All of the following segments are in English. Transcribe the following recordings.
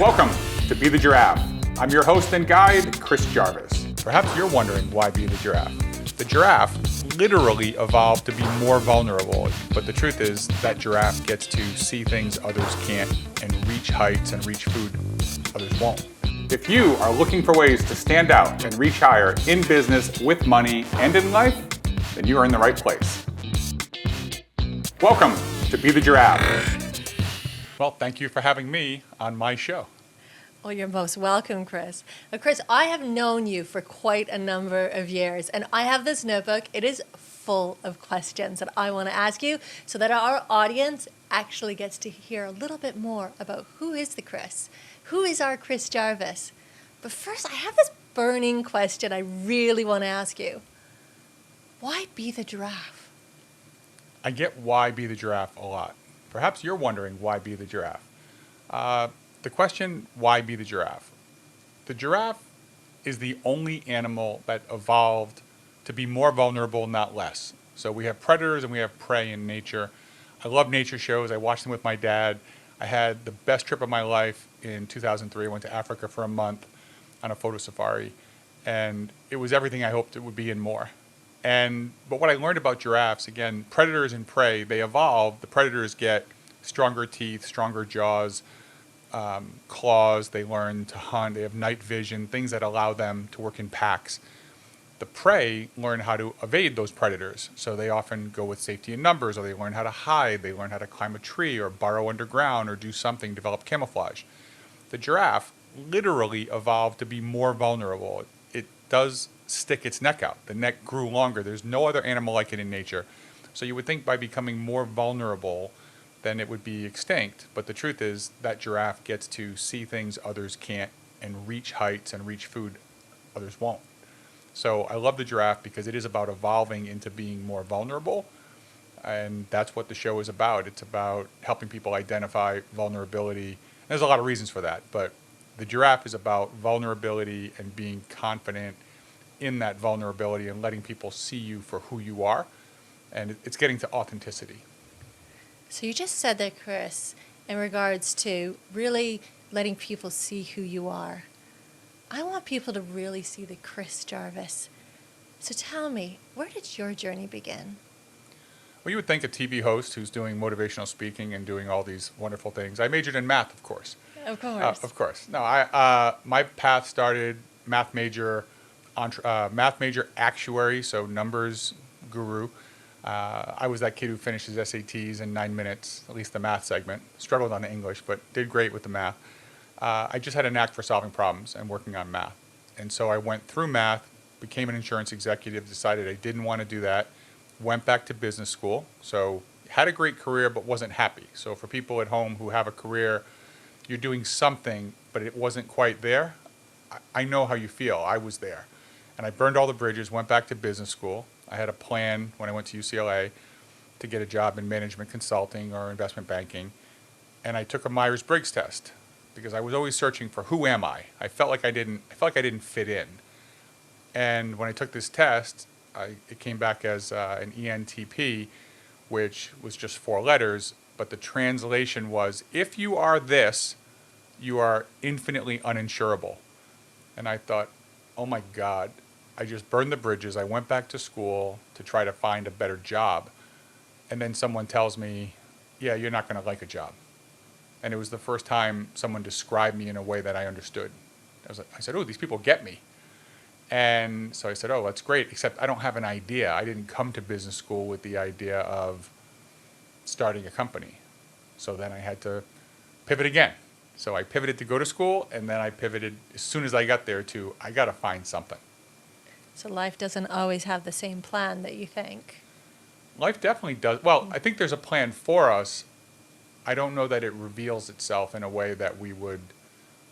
Welcome to Be the Giraffe. I'm your host and guide, Chris Jarvis. Perhaps you're wondering why be the giraffe. The giraffe literally evolved to be more vulnerable, but the truth is that giraffe gets to see things others can't and reach heights and reach food others won't. If you are looking for ways to stand out and reach higher in business, with money, and in life, then you are in the right place. Welcome to Be the Giraffe. Well, thank you for having me on my show. Well, you're most welcome, Chris. Now, Chris, I have known you for quite a number of years, and I have this notebook. It is full of questions that I want to ask you so that our audience actually gets to hear a little bit more about who is the Chris, who is our Chris Jarvis. But first, I have this burning question I really want to ask you. Why be the giraffe? I get why be the giraffe a lot. Perhaps you're wondering why be the giraffe. The question, why be the giraffe? The giraffe is the only animal that evolved to be more vulnerable, not less. So we have predators and we have prey in nature. I love nature shows. I watched them with my dad. I had the best trip of my life in 2003. I went to Africa for a month on a photo safari, and it was everything I hoped it would be and more. But what I learned about giraffes, again, predators and prey, they evolve. The predators get stronger teeth, stronger jaws, claws. They learn to hunt. They have night vision, things that allow them to work in packs. The prey learn how to evade those predators. So they often go with safety in numbers, or they learn how to hide. They learn how to climb a tree or burrow underground or do something, develop camouflage. The giraffe literally evolved to be more vulnerable. It does stick its neck out. The neck grew longer. There's no other animal like it in nature. So you would think by becoming more vulnerable, then it would be extinct. But the truth is that giraffe gets to see things others can't and reach heights and reach food others won't. So I love the giraffe because it is about evolving into being more vulnerable. And that's what the show is about. It's about helping people identify vulnerability. There's a lot of reasons for that, but the giraffe is about vulnerability and being confident in that vulnerability and letting people see you for who you are. And it's getting to authenticity. So you just said that, Chris, in regards to really letting people see who you are. I want people to really see the Chris Jarvis. So tell me, where did your journey begin? Well, you would think a TV host who's doing motivational speaking and doing all these wonderful things. I majored in math, of course. Of course. Of course. No, my path started math major actuary, so numbers guru. I was that kid who finished his SATs in 9 minutes, at least the math segment. Struggled on the English, but did great with the math. I just had a knack for solving problems and working on math. And so I went through math, became an insurance executive, decided I didn't want to do that, went back to business school. So had a great career, but wasn't happy. So for people at home who have a career, you're doing something, but it wasn't quite there. I know how you feel. I was there. And I burned all the bridges, went back to business school. I had a plan when I went to UCLA to get a job in management consulting or investment banking. And I took a Myers-Briggs test because I was always searching for who am I? I felt like I didn't fit in. And when I took this test, it came back as an ENTP, which was just 4 letters, but the translation was, if you are this, you are infinitely uninsurable. And I thought, oh my God, I just burned the bridges. I went back to school to try to find a better job. And then someone tells me, yeah, you're not going to like a job. And it was the first time someone described me in a way that I understood. I said, oh, these people get me. And so I said, oh, that's great, except I don't have an idea. I didn't come to business school with the idea of starting a company. So then I had to pivot again. So I pivoted to go to school, and then I pivoted as soon as I got there to, I got to find something. So life doesn't always have the same plan that you think. Life definitely does. Well, I think there's a plan for us. I don't know that it reveals itself in a way that we would.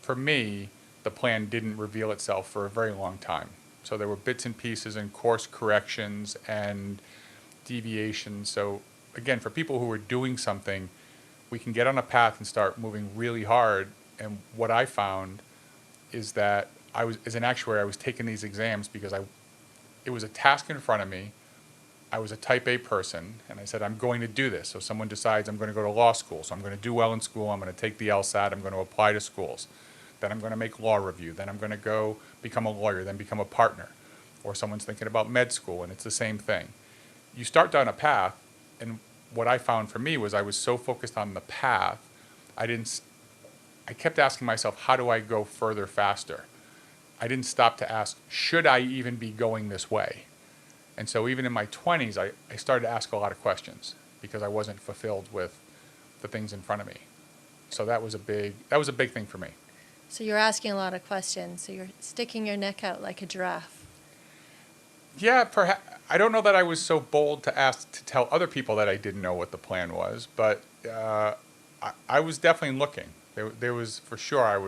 For me, the plan didn't reveal itself for a very long time. So there were bits and pieces and course corrections and deviations. So again, for people who are doing something, we can get on a path and start moving really hard. And what I found is that as an actuary, I was taking these exams because it was a task in front of me. I was a type A person, and I said, I'm going to do this. So someone decides I'm going to go to law school, so I'm going to do well in school, I'm going to take the LSAT, I'm going to apply to schools. Then I'm going to make law review, then I'm going to go become a lawyer, then become a partner. Or someone's thinking about med school, and it's the same thing. You start down a path, and what I found for me was I was so focused on the path, I kept asking myself, how do I go further faster? I didn't stop to ask, should I even be going this way? And so even in my 20s, I started to ask a lot of questions because I wasn't fulfilled with the things in front of me. So that was a big thing for me. So you're asking a lot of questions. So you're sticking your neck out like a giraffe. Yeah, perhaps. I don't know that I was so bold to tell other people that I didn't know what the plan was, but I was definitely looking. There was, for sure,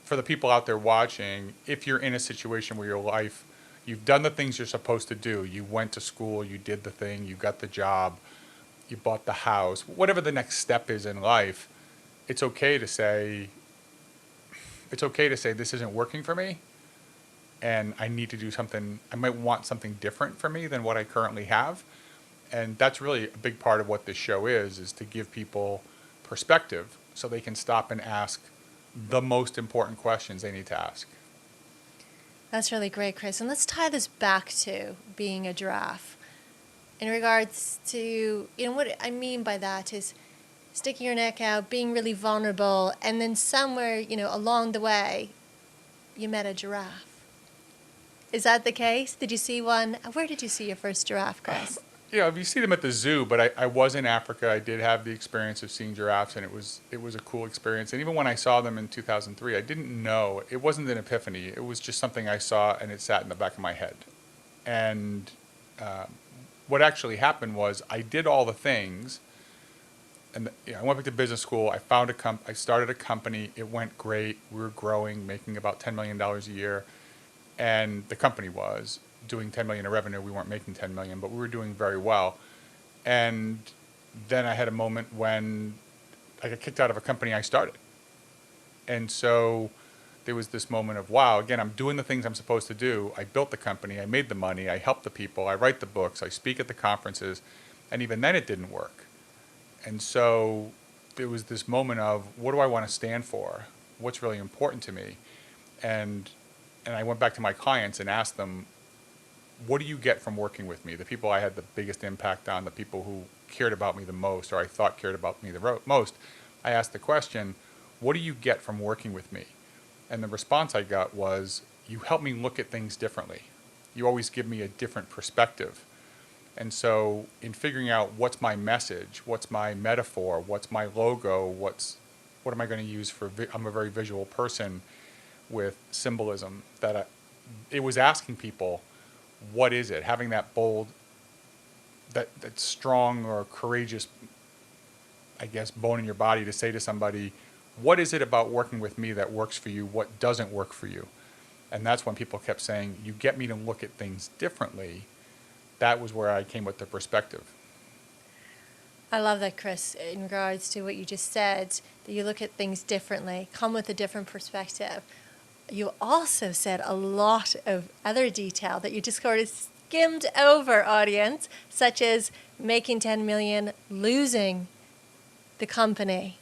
for the people out there watching, if you're in a situation where your life, you've done the things you're supposed to do, you went to school, you did the thing, you got the job, you bought the house, whatever the next step is in life, it's okay to say this isn't working for me, and I need to do something. I might want something different for me than what I currently have. And that's really a big part of what this show is to give people perspective so they can stop and ask the most important questions they need to ask. That's really great, Chris. And let's tie this back to being a giraffe. In regards to, what I mean by that is sticking your neck out, being really vulnerable, and then somewhere, along the way, you met a giraffe. Is that the case? Did you see one? Where did you see your first giraffe, Chris? You see them at the zoo, but I was in Africa. I did have the experience of seeing giraffes, and it was a cool experience. And even when I saw them in 2003, I didn't know. It wasn't an epiphany. It was just something I saw, and it sat in the back of my head. And what actually happened was I did all the things, and I went back to business school. I started a company. It went great. We were growing, making about $10 million a year. And the company was doing 10 million in revenue. We weren't making 10 million, but we were doing very well. And then I had a moment when I got kicked out of a company I started. And so there was this moment of, wow, again, I'm doing the things I'm supposed to do. I built the company, I made the money, I help the people, I write the books, I speak at the conferences, and even then it didn't work. And so there was this moment of, what do I want to stand for? What's really important to me? And I went back to my clients and asked them, what do you get from working with me? The people I had the biggest impact on, the people who cared about me the most, or I thought cared about me the most, I asked the question, what do you get from working with me? And the response I got was, you help me look at things differently. You always give me a different perspective. And so in figuring out what's my message, what's my metaphor, what's my logo, what am I going to use I'm a very visual person with symbolism, it was asking people, what is it? Having that bold, that strong or courageous, I guess, bone in your body to say to somebody, what is it about working with me that works for you? What doesn't work for you? And that's when people kept saying, you get me to look at things differently. That was where I came with the perspective. I love that, Chris, in regards to what you just said, that you look at things differently, come with a different perspective. You also said a lot of other detail that you just sort of skimmed over, audience, such as making 10 million, losing the company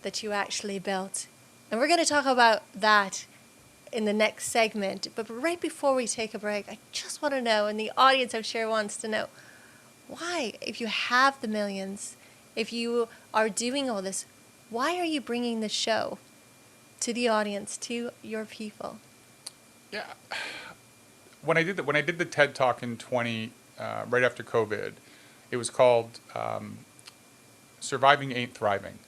that you actually built. And we're going to talk about that in the next segment. But right before we take a break, I just want to know, and the audience I'm sure wants to know, why, if you have the millions, if you are doing all this, why are you bringing the show to the audience, to your people? Yeah, when I did the TED Talk in right after COVID, it was called "Surviving Ain't Thriving,"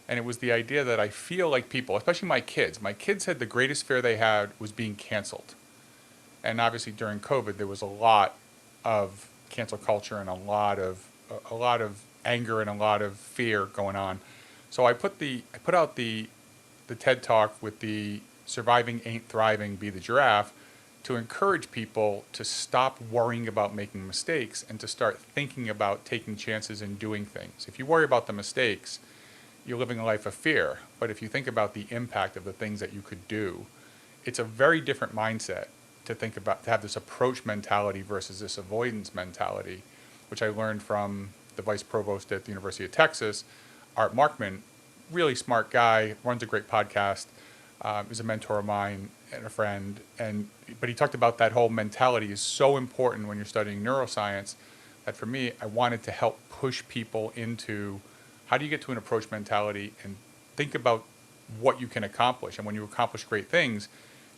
and it was the idea that I feel like people, especially my kids said the greatest fear they had was being canceled, and obviously during COVID there was a lot of cancel culture and a lot of anger and a lot of fear going on. So I put out the TED Talk with the "Surviving Ain't Thriving, Be the Giraffe" to encourage people to stop worrying about making mistakes and to start thinking about taking chances and doing things. If you worry about the mistakes, you're living a life of fear. But if you think about the impact of the things that you could do, it's a very different mindset. to think about, to have this approach mentality versus this avoidance mentality, which I learned from the vice provost at the University of Texas, Art Markman, really smart guy, runs a great podcast, is a mentor of mine and a friend. But he talked about that whole mentality is so important when you're studying neuroscience that for me, I wanted to help push people into how do you get to an approach mentality and think about what you can accomplish. And when you accomplish great things,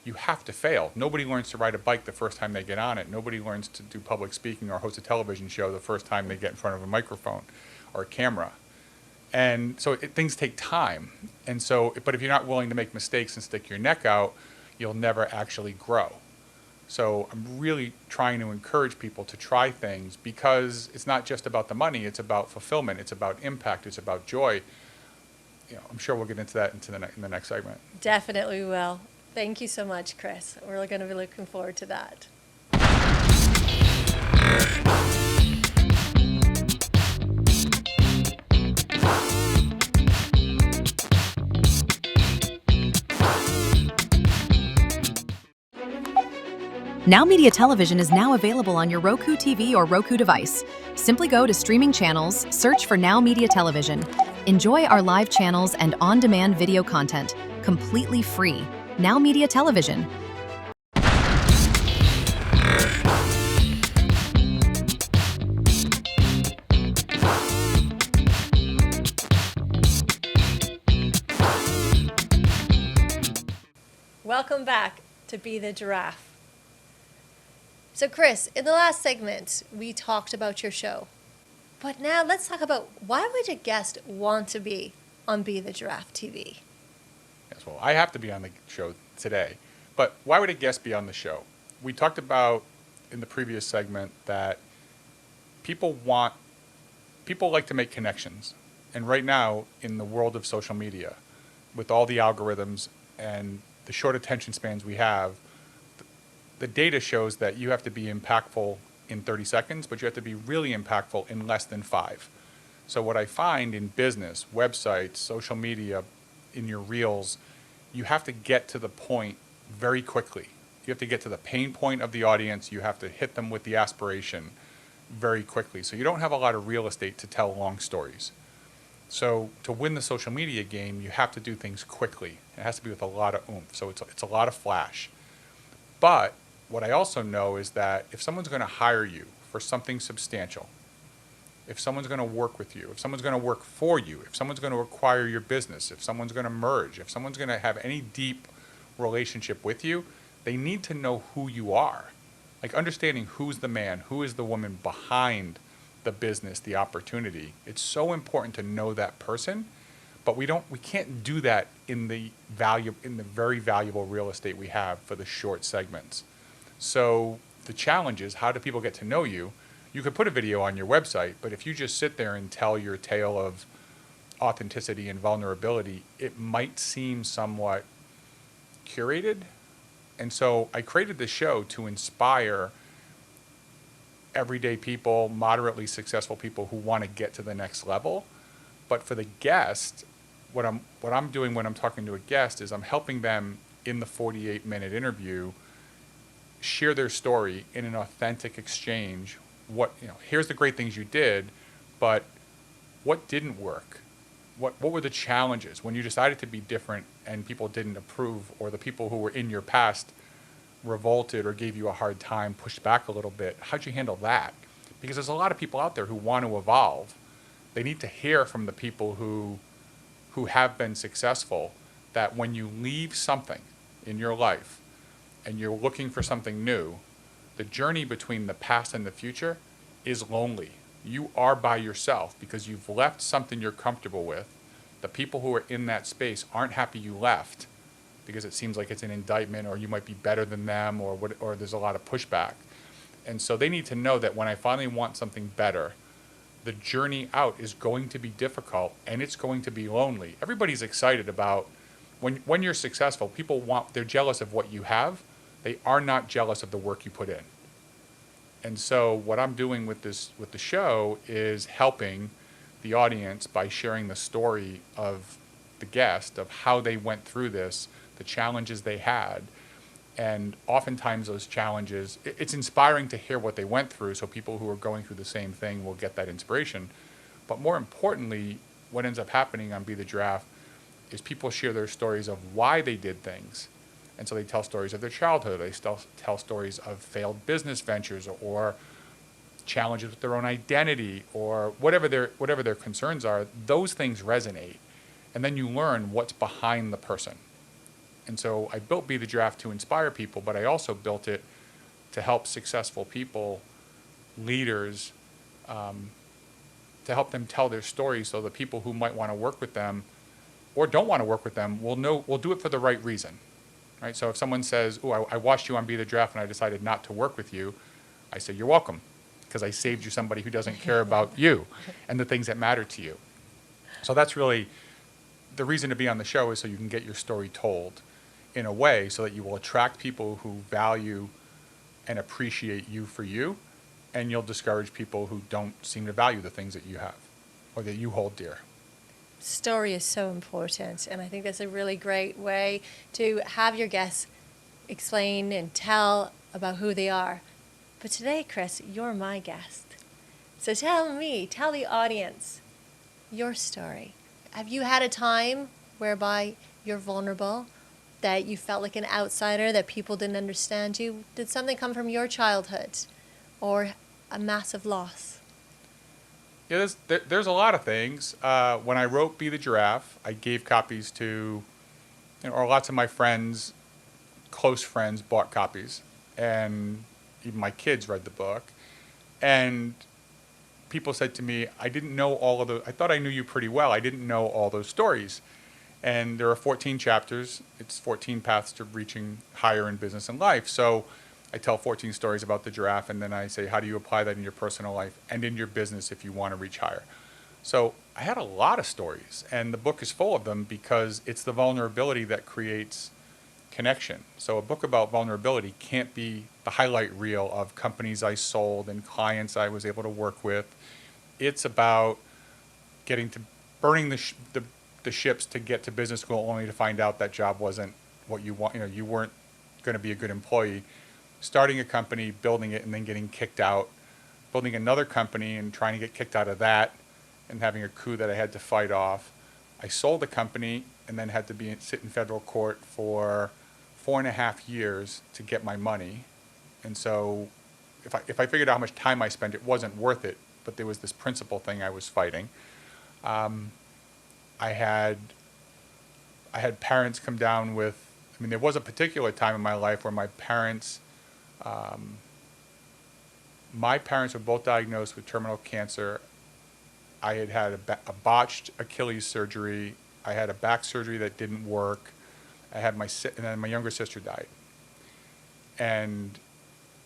you have to fail. Nobody learns to ride a bike the first time they get on it. Nobody learns to do public speaking or host a television show the first time they get in front of a microphone or a camera. And so things take time. And so, but if you're not willing to make mistakes and stick your neck out, you'll never actually grow. So I'm really trying to encourage people to try things because it's not just about the money, it's about fulfillment, it's about impact, it's about joy. I'm sure we'll get into that in the next segment. Definitely will. Thank you so much, Chris. We're going to be looking forward to that. Now Media Television is now available on your Roku TV or Roku device. Simply go to streaming channels, search for Now Media Television. Enjoy our live channels and on-demand video content, completely free. Now Media Television. Welcome back to Be the Giraffe. So Chris, in the last segment, we talked about your show. But now let's talk about why would a guest want to be on Be the Giraffe TV? Yes, well, I have to be on the show today. But why would a guest be on the show? We talked about in the previous segment that people like to make connections. And right now, in the world of social media, with all the algorithms and the short attention spans we have, the data shows that you have to be impactful in 30 seconds, but you have to be really impactful in less than 5. So what I find in business, websites, social media, in your reels, you have to get to the point very quickly. You have to get to the pain point of the audience. You have to hit them with the aspiration very quickly. So you don't have a lot of real estate to tell long stories. So to win the social media game, you have to do things quickly. It has to be with a lot of oomph. So it's a lot of flash. But what I also know is that if someone's going to hire you for something substantial, if someone's going to work with you, if someone's going to work for you, if someone's going to acquire your business, if someone's going to merge, if someone's going to have any deep relationship with you, they need to know who you are. Like understanding who's the man, who is the woman behind the business, the opportunity. It's so important to know that person, but we can't do that in the very valuable real estate we have for the short segments. So the challenge is, how do people get to know you? You could put a video on your website, but if you just sit there and tell your tale of authenticity and vulnerability, it might seem somewhat curated. And so I created this show to inspire everyday people, moderately successful people who want to get to the next level. But for the guest, what I'm doing when I'm talking to a guest is I'm helping them in the 48-minute interview share their story in an authentic exchange. Here's the great things you did, but what didn't work? What were the challenges when you decided to be different and people didn't approve, or the people who were in your past revolted or gave you a hard time, pushed back a little bit? How'd you handle that? Because there's a lot of people out there who want to evolve. They need to hear from the people who have been successful, that when you leave something in your life and you're looking for something new, the journey between the past and the future is lonely. You are by yourself because you've left something you're comfortable with. The people who are in that space aren't happy you left because it seems like it's an indictment, or you might be better than them, or there's a lot of pushback. And so they need to know that when I finally want something better, the journey out is going to be difficult and it's going to be lonely. Everybody's excited about when you're successful. They're jealous of what you have. They are not jealous of the work you put in. And so what I'm doing with the show is helping the audience by sharing the story of the guest, of how they went through this, the challenges they had, And oftentimes those challenges, it's inspiring to hear what they went through, so people who are going through the same thing will get that inspiration. But more importantly, what ends up happening on Be the Giraffe is people share their stories of why they did things. And so they tell stories of their childhood. They still tell stories of failed business ventures or challenges with their own identity or whatever their concerns are. Those things resonate. And then you learn what's behind the person. And so I built Be the Giraffe to inspire people, but I also built it to help successful people, leaders, to help them tell their stories, so the people who might want to work with them or don't want to work with them will do it for the right reason. Right? So if someone says, "Oh, I watched you on Be the Giraffe and I decided not to work with you," I say, "You're welcome, because I saved you somebody who doesn't care about you and the things that matter to you." So that's really the reason to be on the show, is so you can get your story told in a way so that you will attract people who value and appreciate you for you, and you'll discourage people who don't seem to value the things that you have or that you hold dear. Story is so important, and I think that's a really great way to have your guests explain and tell about who they are. But today, Chris, you're my guest. So tell the audience your story. Have you had a time whereby you're vulnerable, that you felt like an outsider, that people didn't understand you? Did something come from your childhood or a massive loss? Yeah, there's a lot of things. When I wrote Be the Giraffe, I gave copies to, or lots of my friends, close friends bought copies, and even my kids read the book. And people said to me, I didn't know all of I thought I knew you pretty well. I didn't know all those stories. And there are 14 chapters. It's 14 paths to reaching higher in business and life. So I tell 14 stories about the giraffe, and then I say, how do you apply that in your personal life and in your business if you want to reach higher? So I had a lot of stories, and the book is full of them because it's the vulnerability that creates connection. So a book about vulnerability can't be the highlight reel of companies I sold and clients I was able to work with. It's about getting to burning the ships to get to business school, only to find out that job wasn't what you want. You weren't going to be a good employee. Starting a company, building it, and then getting kicked out. Building another company and trying to get kicked out of that, and having a coup that I had to fight off. I sold the company and then had to sit in federal court for 4.5 years to get my money. And so if I figured out how much time I spent, it wasn't worth it. But there was this principal thing I was fighting. I had parents come down with, there was a particular time in my life where my parents were both diagnosed with terminal cancer. I had a botched Achilles surgery. I had a back surgery that didn't work. And then my younger sister died. And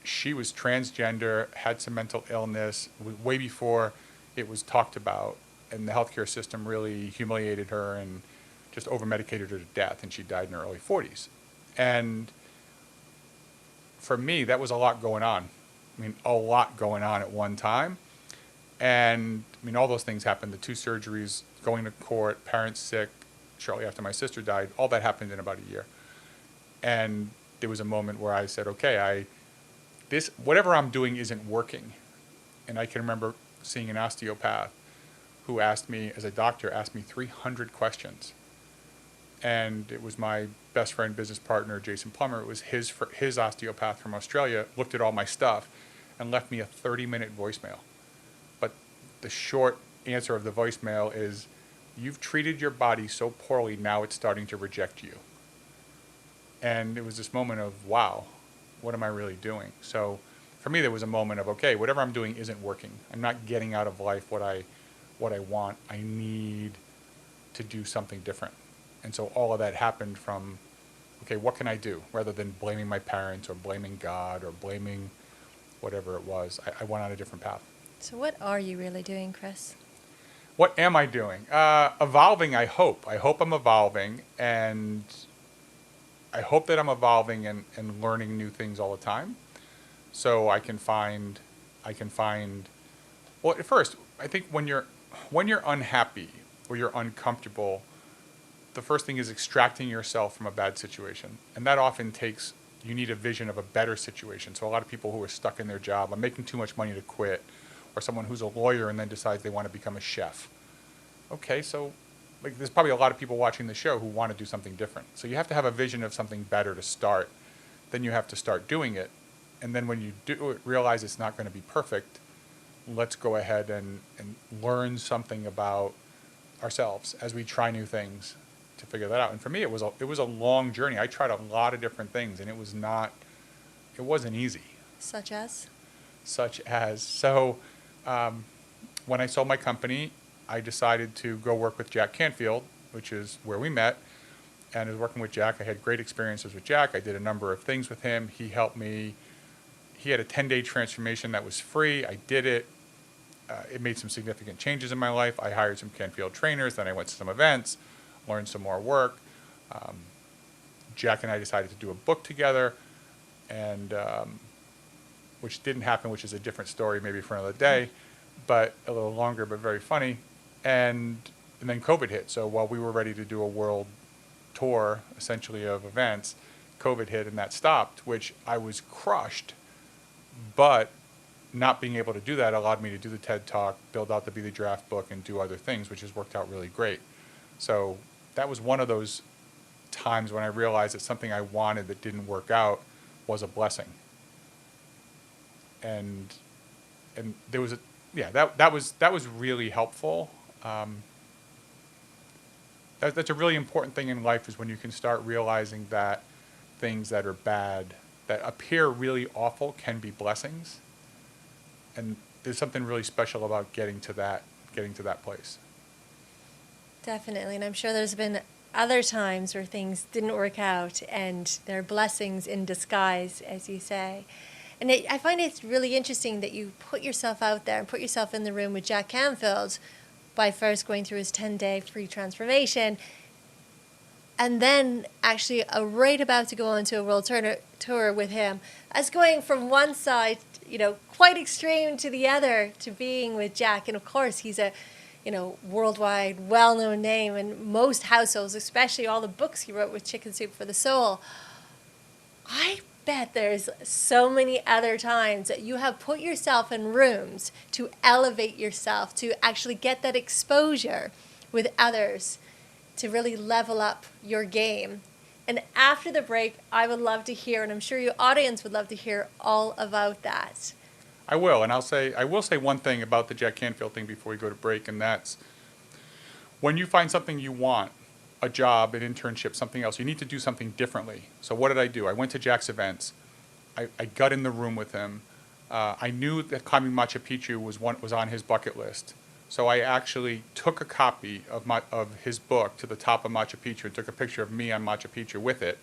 she was transgender, had some mental illness, way before it was talked about. And the healthcare system really humiliated her and just over-medicated her to death, and she died in her early 40s. And for me, that was a lot going on. A lot going on at one time. And all those things happened. The 2 surgeries, going to court, parents sick, shortly after my sister died, all that happened in about a year. And there was a moment where I said, okay, whatever I'm doing isn't working. And I can remember seeing an osteopath who asked me 300 questions. And it was my best friend, business partner, Jason Plummer. It was his osteopath from Australia, looked at all my stuff and left me a 30-minute voicemail. But the short answer of the voicemail is, you've treated your body so poorly, now it's starting to reject you. And it was this moment of, wow, what am I really doing? So for me, there was a moment of, okay, whatever I'm doing isn't working. I'm not getting out of life what I want. I need to do something different. And so all of that happened from, okay, what can I do? Rather than blaming my parents or blaming God or blaming whatever it was, I went on a different path. So what are you really doing, Chris? What am I doing? Evolving, I hope. I hope I'm evolving, and I hope that I'm evolving and learning new things all the time. So I can find, well, at first, I think when you're unhappy or you're uncomfortable, the first thing is extracting yourself from a bad situation. And that often takes you need a vision of a better situation. So a lot of people who are stuck in their job, I'm making too much money to quit, or someone who's a lawyer and then decides they want to become a chef. Okay, so like there's probably a lot of people watching the show who want to do something different. So you have to have a vision of something better to start. Then you have to start doing it. And then when you do it, realize it's not going to be perfect, let's go ahead and learn something about ourselves as we try new things to figure that out. And for me, it was a long journey. I tried a lot of different things, and it wasn't easy. Such as? When I sold my company, I decided to go work with Jack Canfield, which is where we met. And I was working with Jack. I had great experiences with Jack. I did a number of things with him. He helped me. He had a 10-day transformation that was free. I did it. It made some significant changes in my life. I hired some Canfield trainers. Then I went to some events, learned some more work. Jack and I decided to do a book together, and which didn't happen, which is a different story maybe for another day, but a little longer, but very funny. And then COVID hit. So while we were ready to do a world tour, essentially, of events, COVID hit and that stopped, which I was crushed. But not being able to do that allowed me to do the TED Talk, build out the Be the Giraffe book, and do other things, which has worked out really great. So that was one of those times when I realized that something I wanted that didn't work out was a blessing. And there was that was really helpful. That's a really important thing in life, is when you can start realizing that things that are bad, that appear really awful, can be blessings. And there's something really special about getting to that place. Definitely. And I'm sure there's been other times where things didn't work out and they're blessings in disguise, as you say. And I find it's really interesting that you put yourself out there and put yourself in the room with Jack Canfield by first going through his 10-day free transformation, and then actually right about to go on to a world tour with him, as going from one side, quite extreme, to the other, to being with Jack. And of course, he's a worldwide well-known name in most households, especially all the books he wrote with Chicken Soup for the Soul. I bet there's so many other times that you have put yourself in rooms to elevate yourself, to actually get that exposure with others, to really level up your game. And after the break, I would love to hear, and I'm sure your audience would love to hear, all about that. I will, and I will say one thing about the Jack Canfield thing before we go to break, and that's when you find something you want, a job, an internship, something else, you need to do something differently. So what did I do? I went to Jack's events. I got in the room with him. I knew that climbing Machu Picchu was on his bucket list. So I actually took a copy of his book to the top of Machu Picchu and took a picture of me on Machu Picchu with it.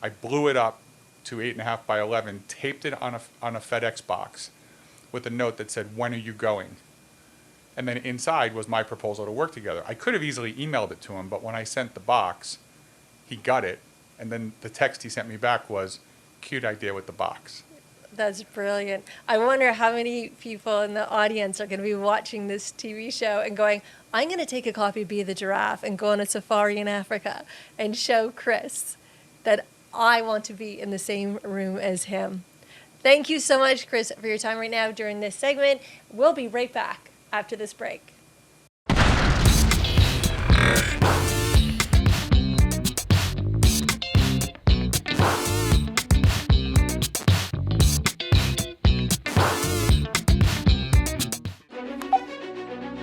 I blew it up to 8.5 by 11, taped it on a FedEx box with a note that said, "When are you going?" And then inside was my proposal to work together. I could have easily emailed it to him, but when I sent the box, he got it. And then the text he sent me back was, "Cute idea with the box." That's brilliant. I wonder how many people in the audience are going to be watching this TV show and going, I'm going to take a copy of Be the Giraffe and go on a safari in Africa and show Chris that I want to be in the same room as him. Thank you so much, Chris, for your time right now during this segment. We'll be right back after this break.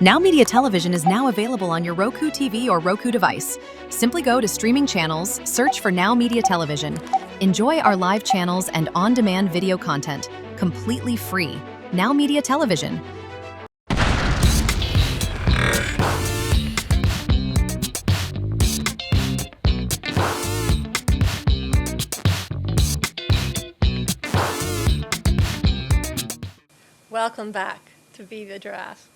Now Media Television is now available on your Roku TV or Roku device. Simply go to streaming channels, search for Now Media Television. Enjoy our live channels and on-demand video content, completely free. Now Media Television. Welcome back to Be the Giraffe.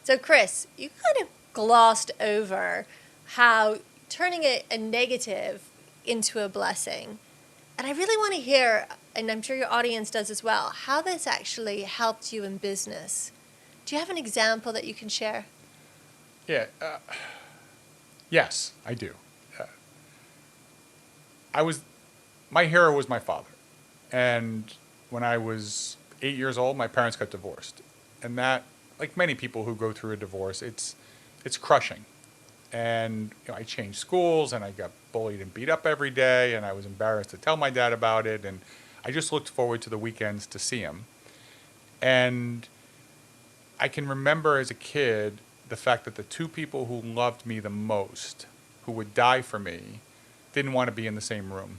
So, Chris, you kind of glossed over how turning a negative into a blessing. And I really want to hear, and I'm sure your audience does as well, how this actually helped you in business. Do you have an example that you can share? Yeah. Yes, I do. My hero was my father. And when I was 8 years old, my parents got divorced. And that, like many people who go through a divorce, it's crushing. And I changed schools, and I got bullied and beat up every day, and I was embarrassed to tell my dad about it. And I just looked forward to the weekends to see him. And I can remember as a kid the fact that the two people who loved me the most, who would die for me, didn't want to be in the same room.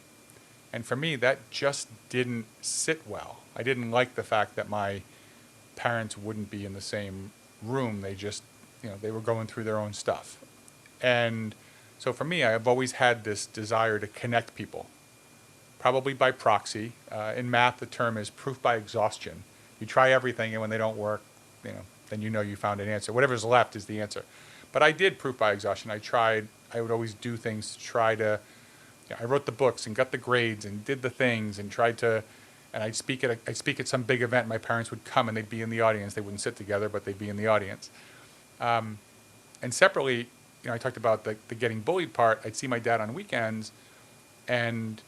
And for me, that just didn't sit well. I didn't like the fact that my parents wouldn't be in the same room. They just, they were going through their own stuff. And so for me, I've always had this desire to connect people, probably by proxy. In math, the term is proof by exhaustion. You try everything, and when they don't work, then you found an answer. Whatever's left is the answer. But I did proof by exhaustion. I would always do things to try to, I wrote the books and got the grades and did the things and tried to, and I'd speak at some big event. My parents would come and they'd be in the audience. They wouldn't sit together, but they'd be in the audience. And separately, I talked about the getting bullied part. I'd see my dad on weekends, and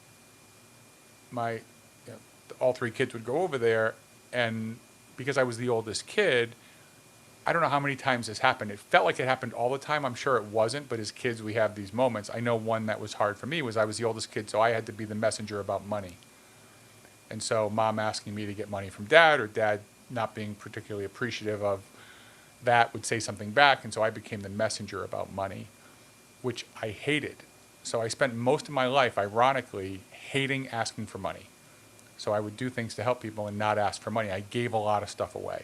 all three kids would go over there, and because I was the oldest kid, I don't know how many times this happened. It felt like it happened all the time. I'm sure it wasn't, but as kids, we have these moments. I know one that was hard for me was I was the oldest kid, so I had to be the messenger about money. And so mom asking me to get money from dad, or dad not being particularly appreciative of that, would say something back, and so I became the messenger about money, which I hated. So I spent most of my life, ironically, hating asking for money. So I would do things to help people and not ask for money. I gave a lot of stuff away.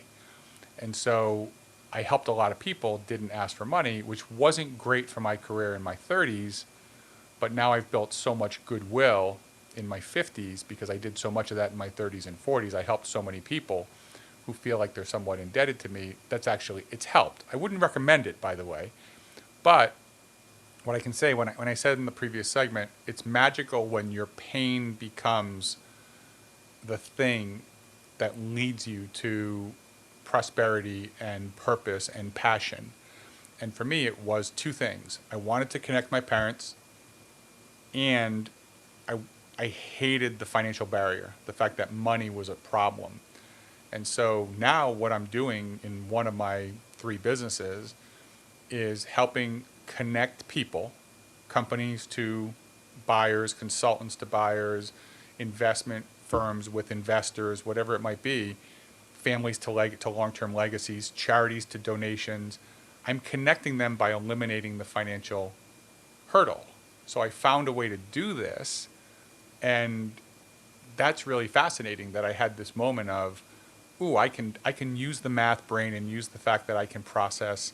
And so I helped a lot of people, didn't ask for money, which wasn't great for my career in my 30s, but now I've built so much goodwill in my 50s because I did so much of that in my 30s and 40s. I helped so many people who feel like they're somewhat indebted to me. It's helped. I wouldn't recommend it, by the way, but what I can say, when I said in the previous segment, it's magical when your pain becomes the thing that leads you to prosperity and purpose and passion. And for me, it was two things. I wanted to connect my parents, and I hated the financial barrier, the fact that money was a problem. And so now what I'm doing in one of my three businesses is helping connect people, companies to buyers, consultants to buyers, investment firms with investors, whatever it might be, families to long-term legacies, charities to donations. I'm connecting them by eliminating the financial hurdle. So I found a way to do this, and that's really fascinating that I had this moment of, I can use the math brain and use the fact that I can process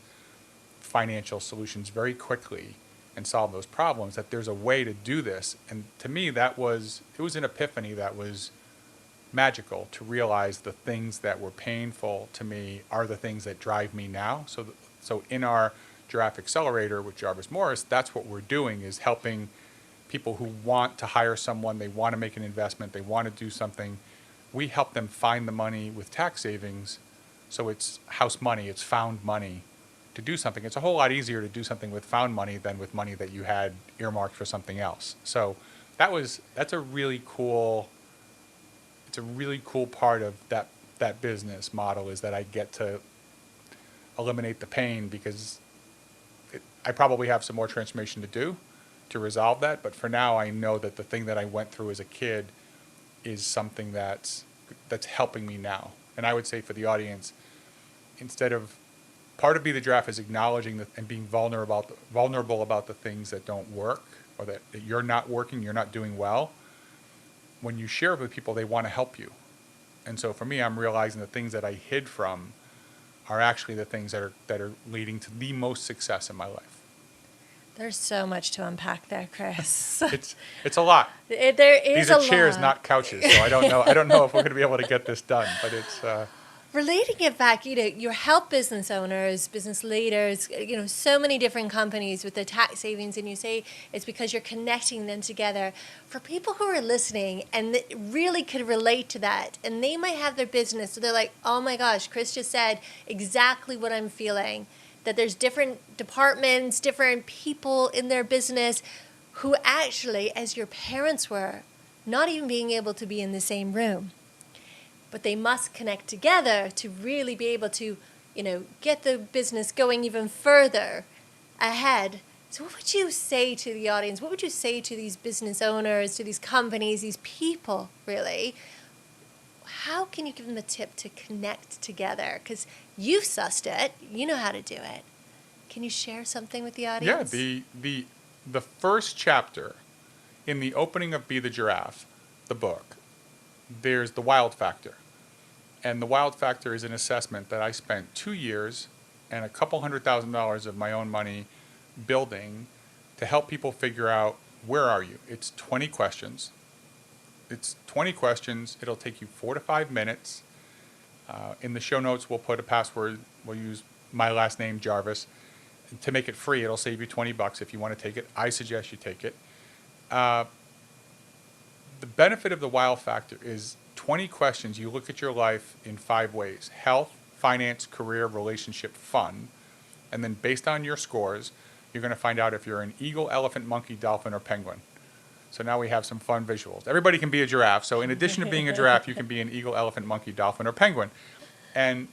financial solutions very quickly and solve those problems, that there's a way to do this. And to me, it was an epiphany that was magical, to realize the things that were painful to me are the things that drive me now. So in our Giraffe Accelerator with Jarvis Morris, that's what we're doing, is helping people who want to hire someone, they want to make an investment, they want to do something. We help them find the money with tax savings. So it's house money, it's found money to do something. It's a whole lot easier to do something with found money than with money that you had earmarked for something else. So that's a really cool part of that business model, is that I get to eliminate the pain, because I probably have some more transformation to do to resolve that. But for now, I know that the thing that I went through as a kid is something that's helping me now. And I would say for the audience, part of Be the Giraffe is acknowledging and being vulnerable about the things that don't work, or that you're not working, you're not doing well. When you share it with people, they want to help you. And so for me, I'm realizing the things that I hid from are actually the things that are leading to the most success in my life. There's so much to unpack there, Chris. It's a lot. There is These are a chairs, lot. not couches. So I don't know if we're going to be able to get this done, but it's. Relating it back, you help business owners, business leaders, so many different companies with the tax savings, and you say it's because you're connecting them together. For people who are listening and that really could relate to that, and they might have their business, so they're like, oh my gosh, Chris just said exactly what I'm feeling, that there's different departments, different people in their business who actually, as your parents were, not even being able to be in the same room. But they must connect together to really be able to, get the business going even further ahead. So what would you say to the audience? What would you say to these business owners, to these companies, these people, really? How can you give them a tip to connect together? Because you've sussed it. You know how to do it. Can you share something with the audience? Yeah, the first chapter in the opening of Be the Giraffe, the book, there's the wild factor. And the wild factor is an assessment that I spent 2 years and a couple $100,000 of my own money building to help people figure out, where are you? It's 20 questions. It'll take you 4 to 5 minutes. In the show notes, we'll put a password. We'll use my last name, Jarvis. To make it free, it'll save you $20 if you want to take it. I suggest you take it. The benefit of the wild factor is 20 questions. You look at your life in 5 ways: health, finance, career, relationship, fun. And then based on your scores, you're going to find out if you're an eagle, elephant, monkey, dolphin, or penguin. So now we have some fun visuals. Everybody can be a giraffe. So in addition to being a giraffe, you can be an eagle, elephant, monkey, dolphin, or penguin. And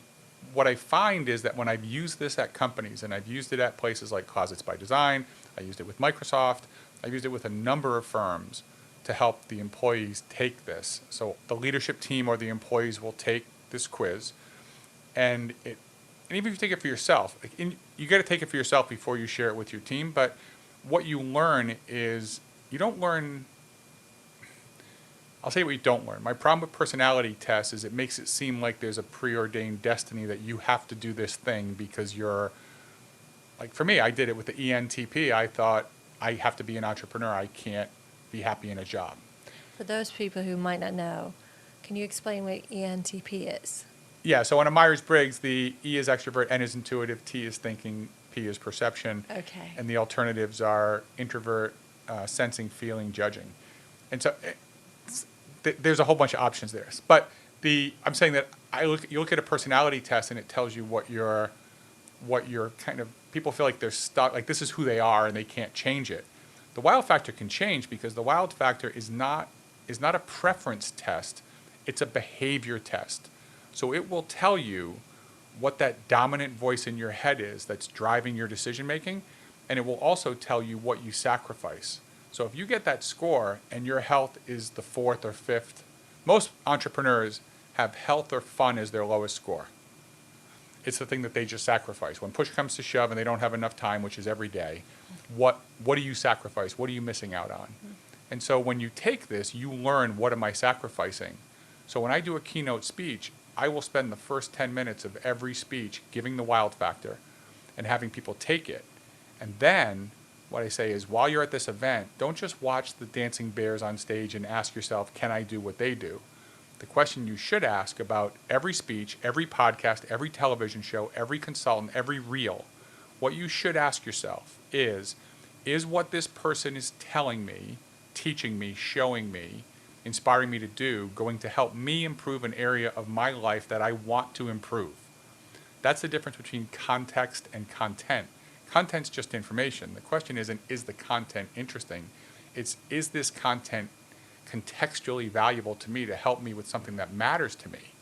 what I find is that when I've used this at companies, and I've used it at places like Closets by Design, I used it with Microsoft, I've used it with a number of firms to help the employees take this. So the leadership team or the employees will take this quiz, and even if you take it for yourself, you got to take it for yourself before you share it with your team. But what you learn is, you don't learn. I'll say what you don't learn. My problem with personality tests is it makes it seem like there's a preordained destiny that you have to do this thing because you're, like for me, I did it with the ENTP. I thought I have to be an entrepreneur. I can't be happy in a job. For those people who might not know, can you explain what ENTP is? Yeah, so on a Myers-Briggs, the E is extrovert, N is intuitive, T is thinking, P is perception. Okay. And the alternatives are introvert, sensing, feeling, judging. And so there's a whole bunch of options there. But I'm saying that you look at a personality test and it tells you what you're kind of, people feel like they're stuck, like this is who they are and they can't change it. The wild factor can change because the wild factor is not a preference test, it's a behavior test. So it will tell you what that dominant voice in your head is that's driving your decision making, and it will also tell you what you sacrifice. So if you get that score and your health is the 4th or 5th, most entrepreneurs have health or fun as their lowest score. It's the thing that they just sacrifice. When push comes to shove and they don't have enough time, which is every day, what do you sacrifice? What are you missing out on? And so when you take this, you learn, what am I sacrificing? So when I do a keynote speech, I will spend the first 10 minutes of every speech giving the wild factor and having people take it. And then what I say is, while you're at this event, don't just watch the dancing bears on stage and ask yourself, can I do what they do? The question you should ask about every speech, every podcast, every television show, every consultant, every reel, what you should ask yourself is what this person is telling me, teaching me, showing me, inspiring me to do, going to help me improve an area of my life that I want to improve? That's the difference between context and content. Content's just information. The question isn't, is the content interesting? It's, is this content contextually valuable to me to help me with something that matters to me?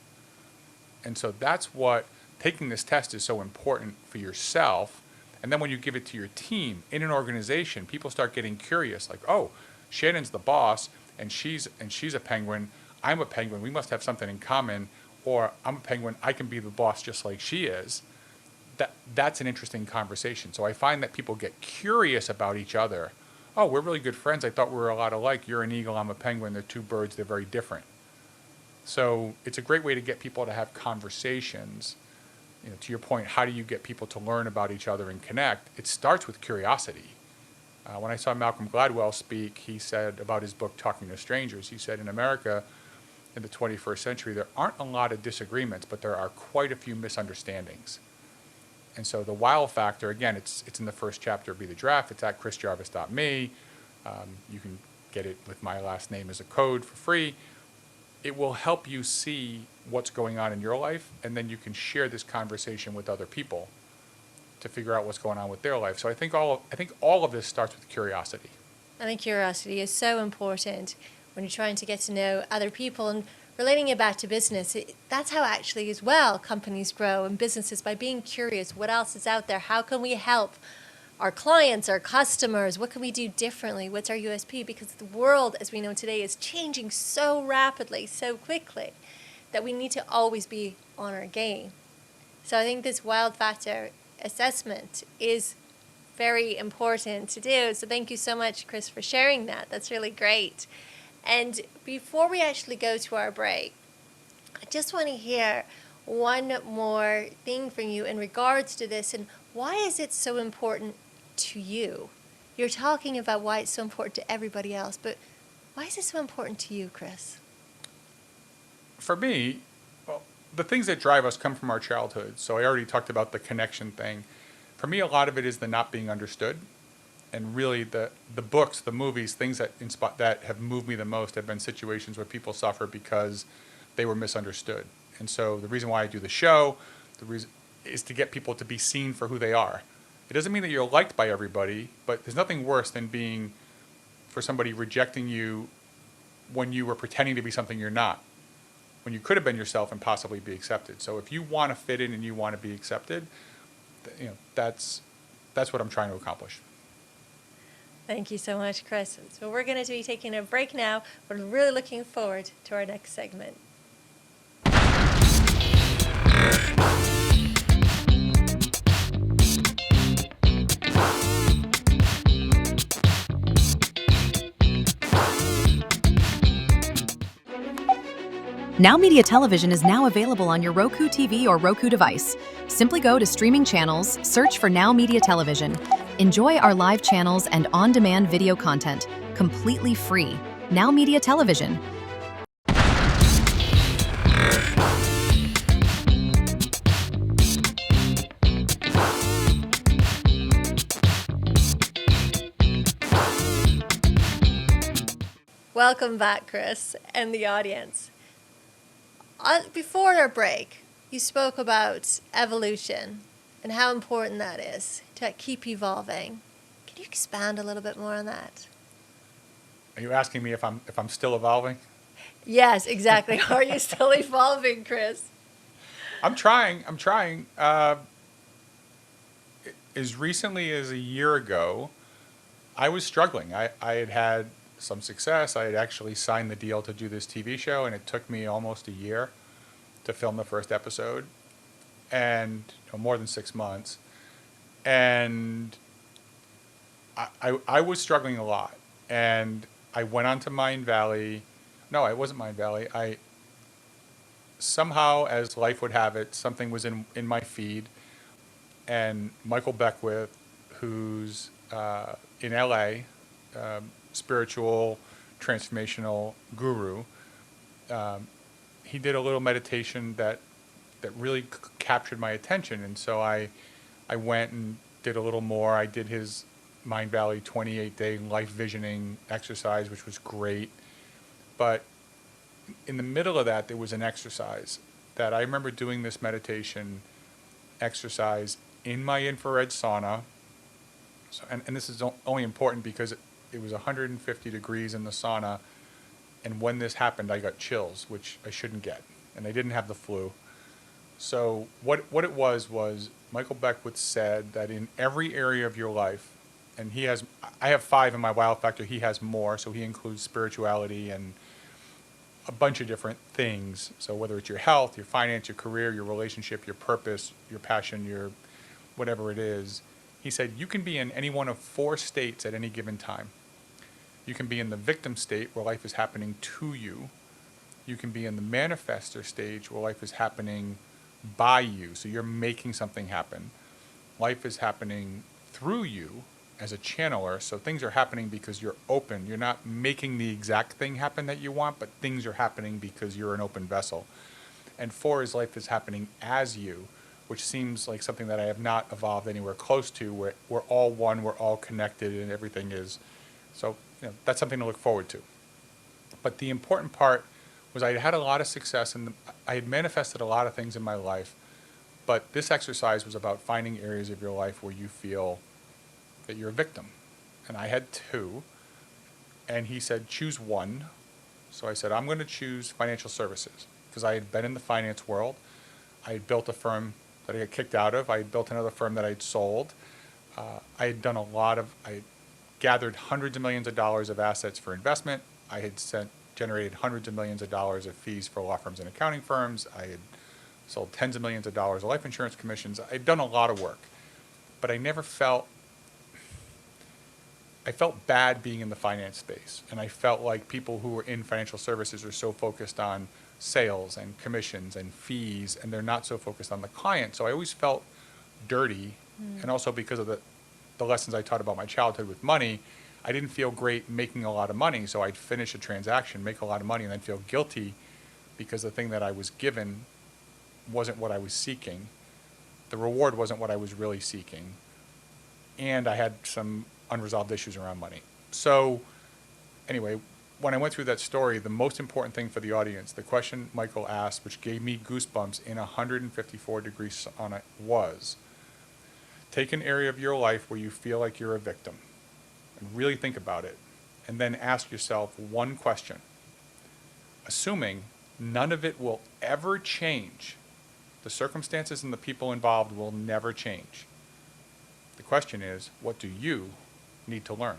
And so that's what taking this test is so important for yourself. And then when you give it to your team in an organization, people start getting curious, like, oh, Shannon's the boss, and she's a penguin, I'm a penguin, we must have something in common, or I'm a penguin, I can be the boss just like she is. That's an interesting conversation. So I find that people get curious about each other. Oh, we're really good friends, I thought we were a lot alike, you're an eagle, I'm a penguin, they're two birds, they're very different. So it's a great way to get people to have conversations. To your point, how do you get people to learn about each other and connect? It starts with curiosity. When I saw Malcolm Gladwell speak, he said about his book, Talking to Strangers, he said in America in the 21st century, there aren't a lot of disagreements, but there are quite a few misunderstandings. And so the wow factor, again, it's in the first chapter of Be the Giraffe. It's at chrisjarvis.me. You can get it with my last name as a code for free. It will help you see what's going on in your life, and then you can share this conversation with other people to figure out what's going on with their life. So I think all of this starts with curiosity. I think curiosity is so important when you're trying to get to know other people and relating it back to business, that's how actually as well companies grow and businesses, by being curious. What else is out there? How can we help our clients, our customers? What can we do differently? What's our USP? Because the world, as we know today, is changing so rapidly, so quickly, that we need to always be on our game. So I think this wild factor assessment is very important to do. So thank you so much, Chris, for sharing that. That's really great. And before we actually go to our break, I just want to hear one more thing from you in regards to this, and why is it so important to you? You're talking about why it's so important to everybody else, but why is it so important to you, Chris? For me, well, the things that drive us come from our childhood. So I already talked about the connection thing. For me, a lot of it is the not being understood. And really the books, the movies, things that that have moved me the most have been situations where people suffer because they were misunderstood. And so the reason why I do the show, the reason is to get people to be seen for who they are. It doesn't mean that you're liked by everybody, but there's nothing worse than for somebody rejecting you when you were pretending to be something you're not, when you could have been yourself and possibly be accepted. So if you want to fit in and you want to be accepted, that's what I'm trying to accomplish. Thank you so much, Chris. So we're going to be taking a break now. We're really looking forward to our next segment. Now Media Television is now available on your Roku TV or Roku device. Simply go to streaming channels, search for Now Media Television. Enjoy our live channels and on-demand video content, completely free. Now Media Television. Welcome back, Chris, and the audience. Before our break, you spoke about evolution and how important that is to keep evolving. Can you expand a little bit more on that? Are you asking me if I'm still evolving? Yes, exactly. Are you still evolving, Chris? I'm trying. As recently as a year ago, I was struggling. I had some success. I had actually signed the deal to do this TV show, and it took me almost a year to film the first episode, and more than 6 months. And I was struggling a lot. And I went on to Mind Valley. No, it wasn't Mind Valley. Somehow, as life would have it, something was in my feed, and Michael Beckwith, who's in LA, spiritual transformational guru, he did a little meditation that really captured my attention. And so I went and did a little more. I did his Mind Valley 28-day life visioning exercise, which was great. But in the middle of that, there was an exercise that I remember doing, this meditation exercise in my infrared sauna. So, and this is only important because it was 150 degrees in the sauna, and when this happened, I got chills, which I shouldn't get, and I didn't have the flu. So what it was Michael Beckwith said that in every area of your life, and I have 5 in my wild factor, he has more, so he includes spirituality and a bunch of different things. So whether it's your health, your finance, your career, your relationship, your purpose, your passion, your whatever it is, he said you can be in any one of 4 states at any given time. You can be in the victim state where life is happening to you. You can be in the manifestor stage where life is happening by you. So you're making something happen. Life is happening through you as a channeler. So things are happening because you're open. You're not making the exact thing happen that you want, but things are happening because you're an open vessel. And 4 is life is happening as you, which seems like something that I have not evolved anywhere close to, where we're all one, we're all connected, and everything is. So that's something to look forward to. But the important part was I had a lot of success, and I had manifested a lot of things in my life. But this exercise was about finding areas of your life where you feel that you're a victim. And I had 2. And he said, choose one So I said, I'm going to choose financial services because I had been in the finance world. I had built a firm that I got kicked out of. I had built another firm that I'd sold. I had done I gathered hundreds of millions of dollars of assets for investment. I had generated hundreds of millions of dollars of fees for law firms and accounting firms. I had sold tens of millions of dollars of life insurance commissions. I'd done a lot of work, but I felt bad being in the finance space. And I felt like people who were in financial services are so focused on sales and commissions and fees, and they're not so focused on the client. So I always felt dirty. And also because of the lessons I taught about my childhood with money, I didn't feel great making a lot of money. So I'd finish a transaction, make a lot of money, and then feel guilty because the thing that I was given wasn't what I was seeking. The reward wasn't what I was really seeking. And I had some unresolved issues around money. So anyway, when I went through that story, the most important thing for the audience, the question Michael asked, which gave me goosebumps in 154 degrees sauna, was, take an area of your life where you feel like you're a victim and really think about it. And then ask yourself one question. Assuming none of it will ever change, the circumstances and the people involved will never change. The question is, what do you need to learn?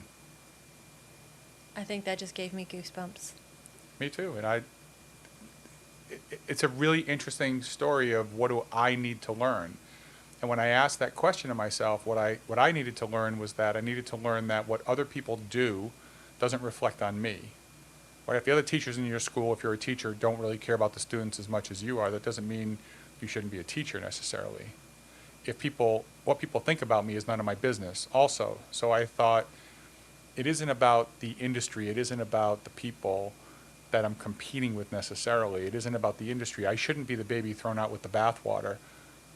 I think that just gave me goosebumps. Me too. And it's a really interesting story of what do I need to learn. And when I asked that question of myself, what I needed to learn was that I needed to learn that what other people do doesn't reflect on me. Right? If the other teachers in your school, if you're a teacher, don't really care about the students as much as you are, that doesn't mean you shouldn't be a teacher necessarily. What people think about me is none of my business also. So I thought, it isn't about the industry, it isn't about the people that I'm competing with necessarily. It isn't about the industry. I shouldn't be the baby thrown out with the bathwater.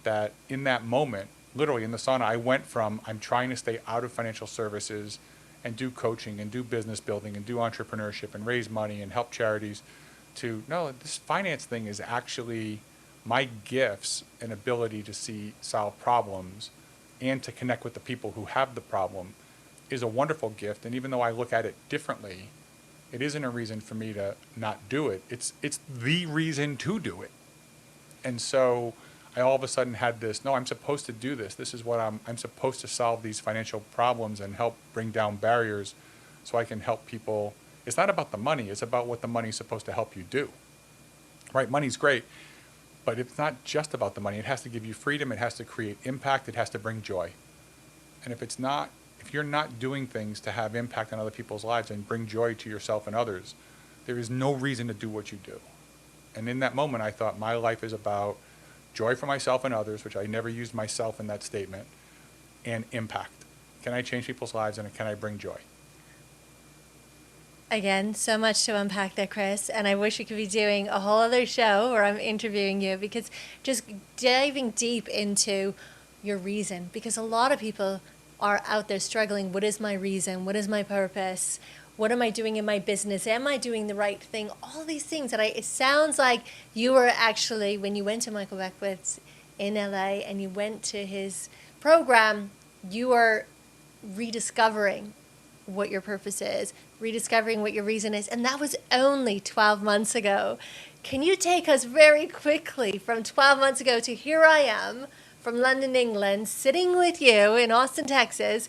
That in that moment, literally in the sauna, I went from I'm trying to stay out of financial services and do coaching and do business building and do entrepreneurship and raise money and help charities to, no, this finance thing is actually my gifts and ability to solve problems and to connect with the people who have the problem is a wonderful gift. And even though I look at it differently, it isn't a reason for me to not do it. It's the reason to do it. And so I all of a sudden had this, no, I'm supposed to do this. This is what I'm supposed to solve these financial problems and help bring down barriers so I can help people. It's not about the money. It's about what the money's supposed to help you do. Right? Money's great, but it's not just about the money. It has to give you freedom. It has to create impact. It has to bring joy. And if you're not doing things to have impact on other people's lives and bring joy to yourself and others, there is no reason to do what you do. And in that moment, I thought my life is about joy for myself and others, which I never used myself in that statement, and impact. Can I change people's lives and can I bring joy? Again, so much to unpack there, Chris. And I wish we could be doing a whole other show where I'm interviewing you, because just diving deep into your reason, because a lot of people are out there struggling. What is my reason? What is my purpose? What am I doing in my business? Am I doing the right thing? All these things that it sounds like you were actually, when you went to Michael Beckwith's in LA and you went to his program, you were rediscovering what your purpose is, rediscovering what your reason is. And that was only 12 months ago. Can you take us very quickly from 12 months ago to here I am from London, England, sitting with you in Austin, Texas,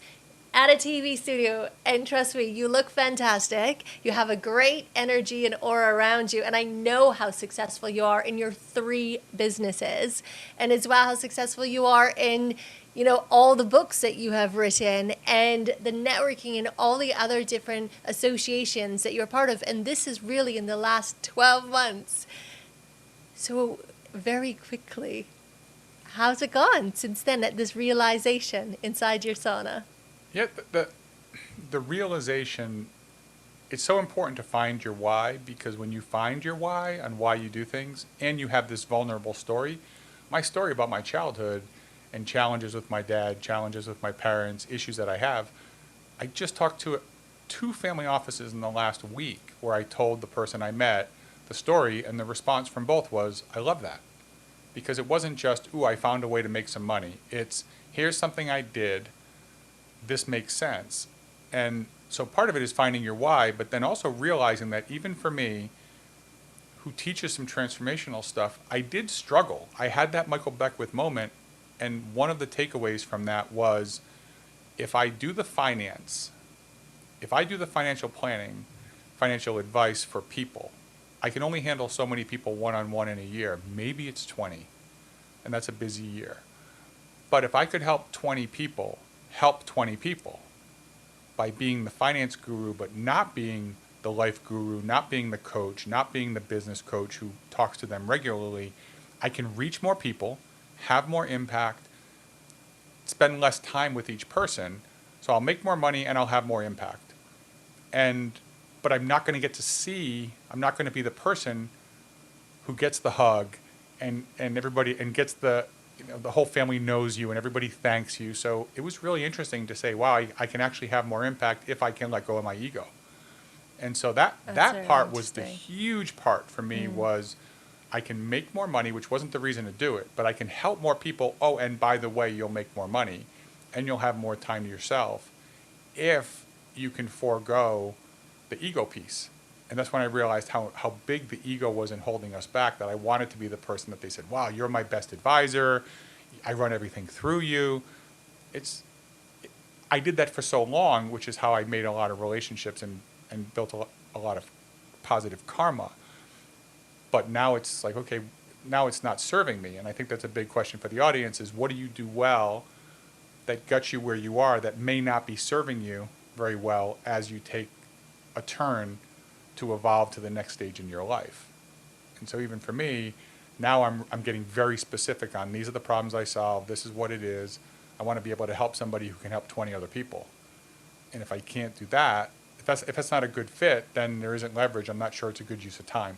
at a TV studio, and trust me, you look fantastic. You have a great energy and aura around you, and I know how successful you are in your 3 businesses, and as well how successful you are in, all the books that you have written and the networking and all the other different associations that you're part of, and this is really in the last 12 months. So very quickly, how's it gone since then at this realization inside your sauna? Yeah, the realization, it's so important to find your why, because when you find your why on why you do things and you have this vulnerable story, my story about my childhood and challenges with my dad, challenges with my parents, issues that I have, I just talked to 2 family offices in the last week where I told the person I met the story, and the response from both was, I love that. Because it wasn't just, ooh, I found a way to make some money. It's, here's something I did, this makes sense. And so part of it is finding your why, but then also realizing that even for me, who teaches some transformational stuff, I did struggle. I had that Michael Beckwith moment, and one of the takeaways from that was, if I do the financial planning, financial advice for people, I can only handle so many people one-on-one in a year. Maybe it's 20, and that's a busy year. But if I could help 20 people by being the finance guru, but not being the life guru, not being the coach, not being the business coach who talks to them regularly, I can reach more people, have more impact, spend less time with each person. So I'll make more money and I'll have more impact. But I'm not going to I'm not going to be the person who gets the hug and everybody, and gets the whole family knows you and everybody thanks you. So it was really interesting to say, wow, I can actually have more impact if I can let go of my ego. And so that part was the huge part for me, was I can make more money, which wasn't the reason to do it, but I can help more people. Oh, and by the way, you'll make more money and you'll have more time to yourself if you can forego the ego piece. And that's when I realized how big the ego was in holding us back, that I wanted to be the person that they said, wow, you're my best advisor. I run everything through you. I did that for so long, which is how I made a lot of relationships and built a lot of positive karma. But now it's like, okay, now it's not serving me. And I think that's a big question for the audience, is what do you do well that got you where you are that may not be serving you very well as you take a turn to evolve to the next stage in your life. And so even for me, now I'm getting very specific on, these are the problems I solve, this is what it is. I want to be able to help somebody who can help 20 other people. And if I can't do that, if that's not a good fit, then there isn't leverage. I'm not sure it's a good use of time.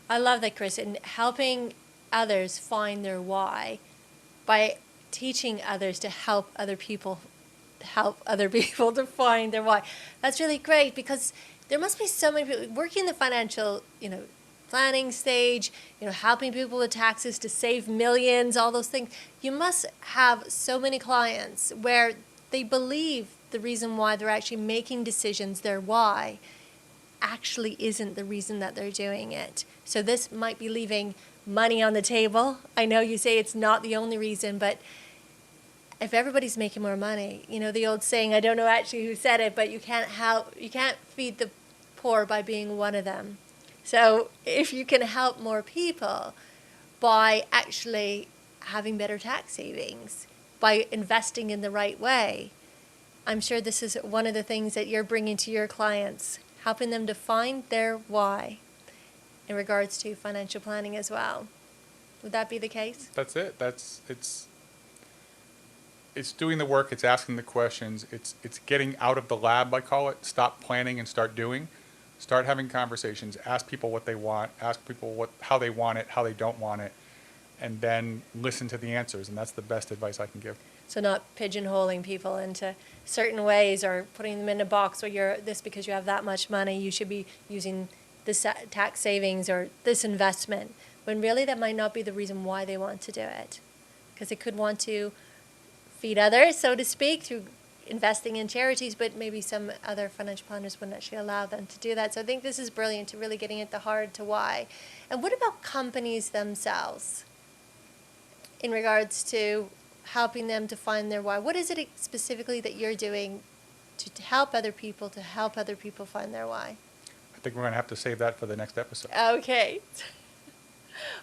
I love that, Chris, and helping others find their why by teaching others to help other people to find their why. That's really great, because there must be so many people working in the financial, planning stage, helping people with taxes to save millions, all those things. You must have so many clients where they believe the reason why they're actually making decisions, their why, actually isn't the reason that they're doing it. So this might be leaving money on the table. I know you say it's not the only reason, but if everybody's making more money, the old saying, I don't know actually who said it, but you can't feed the poor by being one of them. So if you can help more people by actually having better tax savings, by investing in the right way, I'm sure this is one of the things that you're bringing to your clients, helping them to find their why in regards to financial planning as well. Would that be the case? That's it. It's doing the work, it's asking the questions, it's getting out of the lab, I call it. Stop planning and start doing. Start having conversations, ask people what they want, ask people how they want it, how they don't want it, and then listen to the answers. And that's the best advice I can give. So not pigeonholing people into certain ways or putting them in a box where you're this because you have that much money, you should be using this tax savings or this investment, when really that might not be the reason why they want to do it. Because they could want to feed others, so to speak, through investing in charities, but maybe some other financial planners wouldn't actually allow them to do that. So I think this is brilliant, to really getting at the heart to why. And what about companies themselves in regards to helping them to find their why? What is it specifically that you're doing to help other people find their why? I think we're going to have to save that for the next episode. Okay.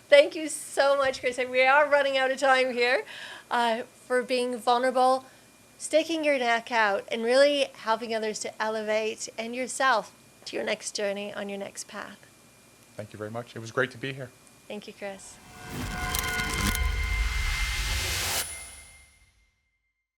Thank you so much, Chris. And we are running out of time here, for being vulnerable, sticking your neck out, and really helping others to elevate, and yourself to your next journey on your next path. Thank you very much. It was great to be here. Thank you, Chris.